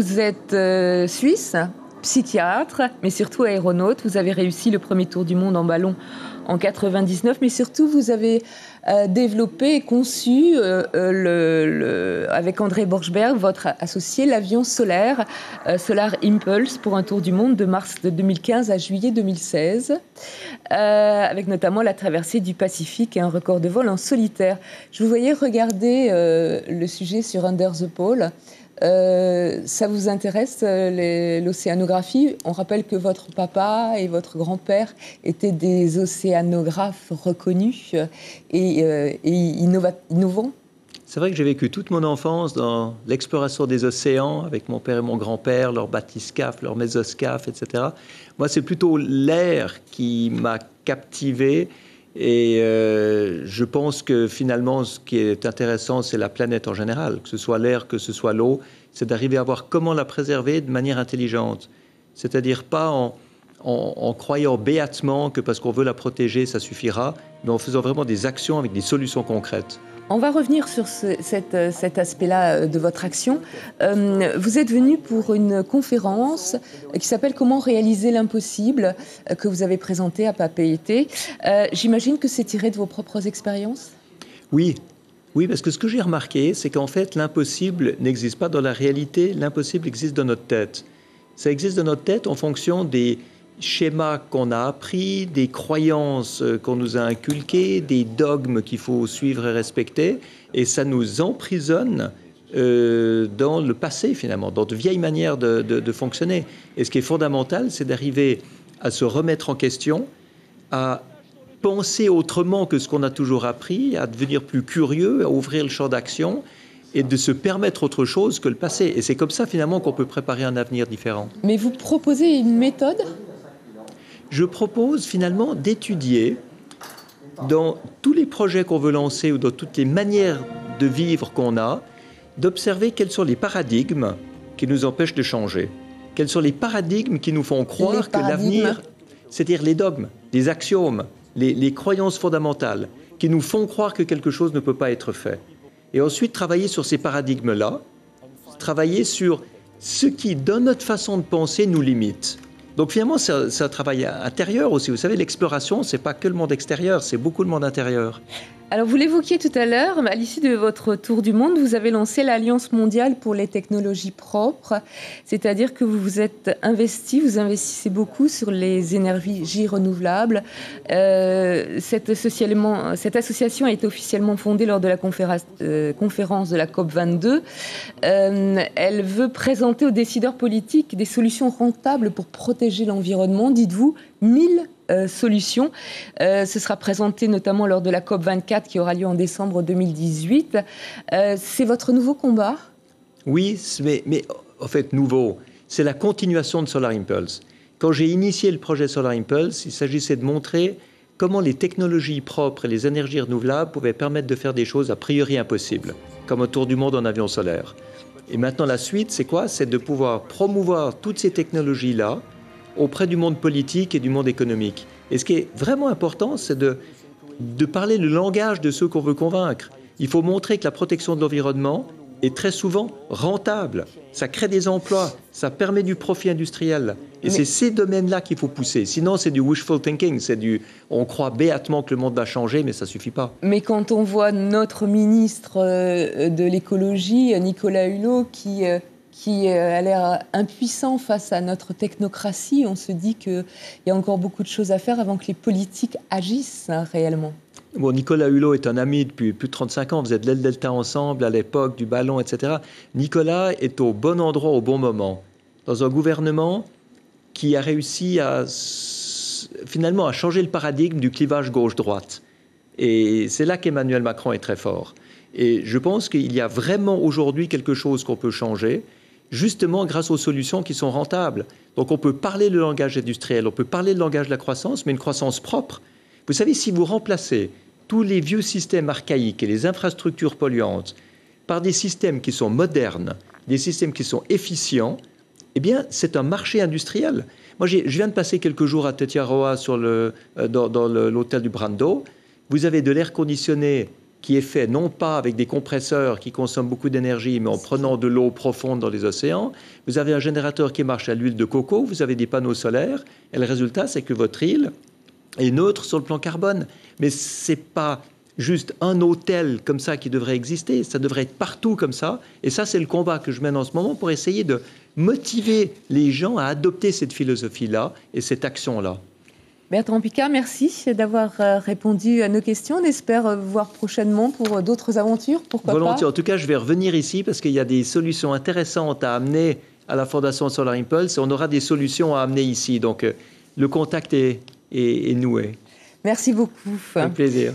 vous êtes suisse, psychiatre, mais surtout aéronaute. Vous avez réussi le premier tour du monde en ballon en 99, mais surtout vous avez développé et conçu avec André Borschberg, votre associé, l'avion solaire Solar Impulse pour un tour du monde de mars 2015 à juillet 2016, avec notamment la traversée du Pacifique et un record de vol en solitaire. Je vous voyais regarder le sujet sur Under the Pole. Ça vous intéresse, l'océanographie? On rappelle que votre papa et votre grand-père étaient des océanographes reconnus et innovants. C'est vrai que j'ai vécu toute mon enfance dans l'exploration des océans avec mon père et mon grand-père, leurs bathyscaphes, leurs mésoscaphes, etc. Moi, c'est plutôt l'air qui m'a captivé. Et je pense que finalement, ce qui est intéressant, c'est la planète en général, que ce soit l'air, que ce soit l'eau, c'est d'arriver à voir comment la préserver de manière intelligente. C'est-à-dire pas en croyant béatement que parce qu'on veut la protéger, ça suffira, mais en faisant vraiment des actions avec des solutions concrètes. On va revenir sur cet aspect-là de votre action. Vous êtes venu pour une conférence qui s'appelle « Comment réaliser l'impossible » que vous avez présentée à Papeete. J'imagine que c'est tiré de vos propres expériences? Oui, parce que ce que j'ai remarqué, c'est qu'en fait, l'impossible n'existe pas dans la réalité, l'impossible existe dans notre tête. Ça existe dans notre tête en fonction des schémas qu'on a appris, des croyances qu'on nous a inculquées, des dogmes qu'il faut suivre et respecter, et ça nous emprisonne dans le passé finalement, dans de vieilles manières de fonctionner. Et ce qui est fondamental, c'est d'arriver à se remettre en question, à penser autrement que ce qu'on a toujours appris, à devenir plus curieux, à ouvrir le champ d'action et de se permettre autre chose que le passé. Et c'est comme ça finalement qu'on peut préparer un avenir différent. Mais vous proposez une méthode ? Je propose finalement d'étudier dans tous les projets qu'on veut lancer ou dans toutes les manières de vivre qu'on a, d'observer quels sont les paradigmes qui nous empêchent de changer. Quels sont les paradigmes qui nous font croire que l'avenir, c'est-à-dire les dogmes, les axiomes, les croyances fondamentales, qui nous font croire que quelque chose ne peut pas être fait. Et ensuite, travailler sur ces paradigmes-là, travailler sur ce qui, dans notre façon de penser, nous limite. Donc finalement, c'est un travail intérieur aussi. Vous savez, l'exploration, ce n'est pas que le monde extérieur, c'est beaucoup le monde intérieur. Alors, vous l'évoquiez tout à l'heure, à l'issue de votre tour du monde, vous avez lancé l'Alliance mondiale pour les technologies propres, c'est-à-dire que vous vous êtes investi, vous investissez beaucoup sur les énergies renouvelables. Cette association a été officiellement fondée lors de la conférence de la COP22. Elle veut présenter aux décideurs politiques des solutions rentables pour protéger l'environnement, dites-vous, 1000 solutions. Ce sera présenté notamment lors de la COP24 qui aura lieu en décembre 2018. C'est votre nouveau combat? Oui, mais en fait, nouveau. C'est la continuation de Solar Impulse. Quand j'ai initié le projet Solar Impulse, il s'agissait de montrer comment les technologies propres et les énergies renouvelables pouvaient permettre de faire des choses a priori impossibles, comme un tour du monde en avion solaire. Et maintenant, la suite, c'est quoi? C'est de pouvoir promouvoir toutes ces technologies-là auprès du monde politique et du monde économique. Et ce qui est vraiment important, c'est de parler le langage de ceux qu'on veut convaincre. Il faut montrer que la protection de l'environnement est très souvent rentable. Ça crée des emplois, ça permet du profit industriel. Et c'est ces domaines-là qu'il faut pousser. Sinon, c'est du wishful thinking. On croit béatement que le monde va changer, mais ça ne suffit pas. Mais quand on voit notre ministre de l'écologie, Nicolas Hulot, qui a l'air impuissant face à notre technocratie, on se dit qu'il y a encore beaucoup de choses à faire avant que les politiques agissent réellement. Bon, Nicolas Hulot est un ami depuis plus de 35 ans. Vous êtes de l'Aile Delta ensemble, à l'époque du ballon, etc. Nicolas est au bon endroit, au bon moment, dans un gouvernement qui a réussi finalement à changer le paradigme du clivage gauche-droite. Et c'est là qu'Emmanuel Macron est très fort. Et je pense qu'il y a vraiment aujourd'hui quelque chose qu'on peut changer, justement grâce aux solutions qui sont rentables. Donc on peut parler le langage industriel, on peut parler le langage de la croissance, mais une croissance propre. Vous savez, si vous remplacez tous les vieux systèmes archaïques et les infrastructures polluantes par des systèmes qui sont modernes, des systèmes qui sont efficients, eh bien, c'est un marché industriel. Moi, je viens de passer quelques jours à Tetiaroa dans l'hôtel du Brando. Vous avez de l'air conditionné qui est fait non pas avec des compresseurs qui consomment beaucoup d'énergie, mais en prenant de l'eau profonde dans les océans. Vous avez un générateur qui marche à l'huile de coco, vous avez des panneaux solaires, et le résultat, c'est que votre île est neutre sur le plan carbone. Mais ce n'est pas juste un hôtel comme ça qui devrait exister, ça devrait être partout comme ça. Et ça, c'est le combat que je mène en ce moment pour essayer de motiver les gens à adopter cette philosophie-là et cette action-là. Bertrand Piccard, merci d'avoir répondu à nos questions. On espère vous voir prochainement pour d'autres aventures. Pourquoi pas ? Volontiers. En tout cas, je vais revenir ici parce qu'il y a des solutions intéressantes à amener à la Fondation Solar Impulse. On aura des solutions à amener ici. Donc, le contact est noué. Merci beaucoup. Avec plaisir.